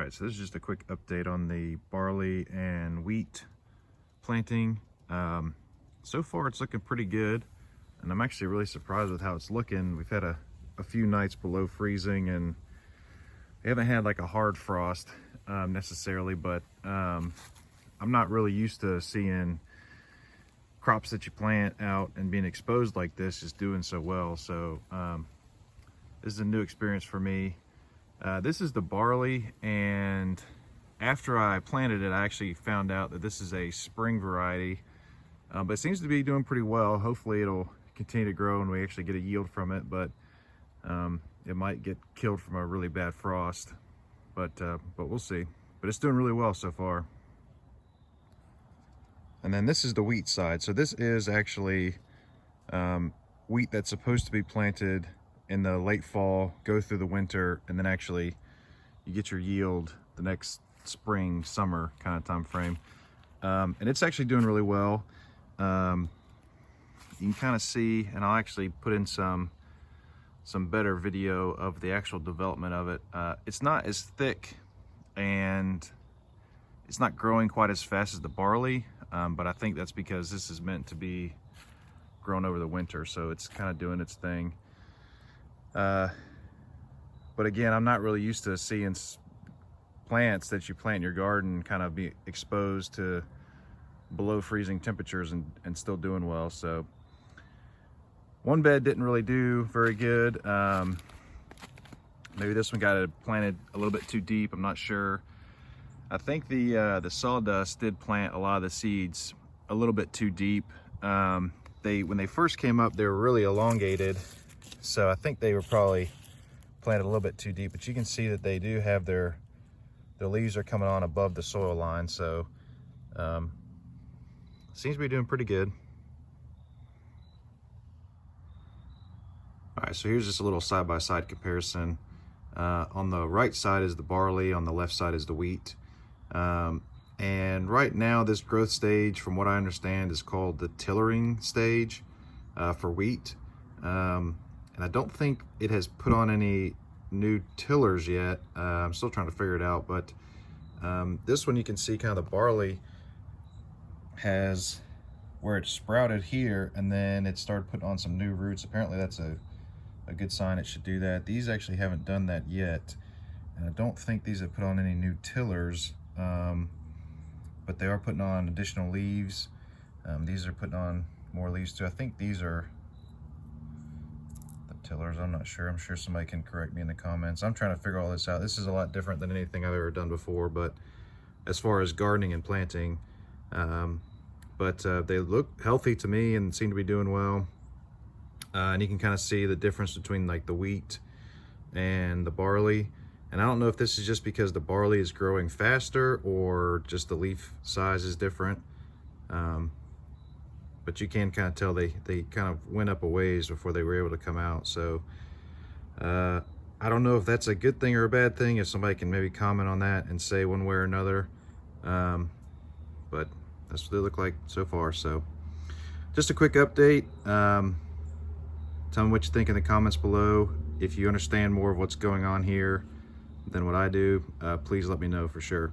All right, so this is just a quick update on the barley and wheat planting. So far it's looking pretty good, and I'm actually really surprised with how it's looking. We've had a few nights below freezing, and we haven't had like a hard frost necessarily, but I'm not really used to seeing crops that you plant out and being exposed like this just doing so well. So this is a new experience for me. This is the barley, and after I planted it, I actually found out that this is a spring variety, but it seems to be doing pretty well. Hopefully it'll continue to grow and we actually get a yield from it, but it might get killed from a really bad frost, but we'll see. But it's doing really well so far. And then this is the wheat side. So this is actually wheat that's supposed to be planted in the late fall, go through the winter, and then actually you get your yield the next spring, summer kind of time frame. And it's actually doing really well. You can kind of see, and I'll actually put in some better video of the actual development of it. It's not as thick and it's not growing quite as fast as the barley, but I think that's because this is meant to be grown over the winter, so it's kind of doing its thing. But again, I'm not really used to seeing plants that you plant in your garden kind of be exposed to below freezing temperatures and still doing well. So one bed didn't really do very good. Maybe this one got it planted a little bit too deep, I'm not sure. I think the sawdust did plant a lot of the seeds a little bit too deep. When they first came up, they were really elongated, so I think they were probably planted a little bit too deep, but you can see that they do have their leaves are coming on above the soil line, so seems to be doing pretty good. All right, so here's just a little side-by-side comparison. On the right side is the barley, on the left side is the wheat. And right now this growth stage, from what I understand, is called the tillering stage for wheat. And I don't think it has put on any new tillers yet. I'm still trying to figure it out, but this one you can see kind of the barley has where it sprouted here, and then it started putting on some new roots. Apparently that's a good sign. It should do that. These actually haven't done that yet, and I don't think these have put on any new tillers, but they are putting on additional leaves. These are putting on more leaves too. I think these are tillers, I'm not sure. I'm sure somebody can correct me in the comments. I'm trying to figure all this out. This is a lot different than anything I've ever done before, but as far as gardening and planting, they look healthy to me and seem to be doing well. And you can kind of see the difference between like the wheat and the barley. And I don't know if this is just because the barley is growing faster or just the leaf size is different. But you can kind of tell they kind of went up a ways before they were able to come out. So I don't know if that's a good thing or a bad thing. If somebody can maybe comment on that and say one way or another. But that's what they look like so far. So just a quick update. Tell me what you think in the comments below. If you understand more of what's going on here than what I do, please let me know for sure.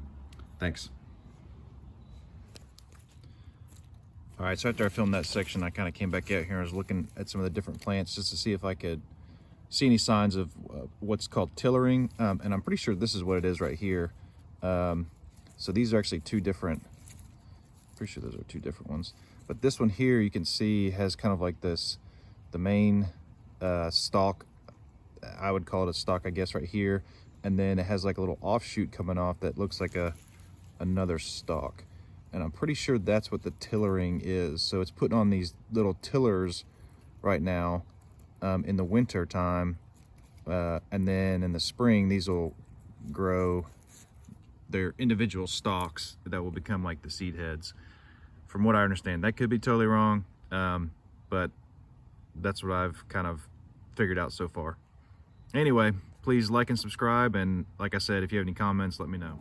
Thanks. All right, so after I filmed that section, I kind of came back out here and was looking at some of the different plants just to see if I could see any signs of what's called tillering. And I'm pretty sure this is what it is right here. So these are actually two different, pretty sure those are two different ones. But this one here, you can see has kind of like this, the main stalk, I would call it a stalk, I guess, right here. And then it has like a little offshoot coming off that looks like another stalk. And I'm pretty sure that's what the tillering is. So it's putting on these little tillers right now in the winter time. And then in the spring, these will grow their individual stalks that will become like the seed heads. From what I understand, that could be totally wrong, but that's what I've kind of figured out so far. Anyway, please like and subscribe. And like I said, if you have any comments, let me know.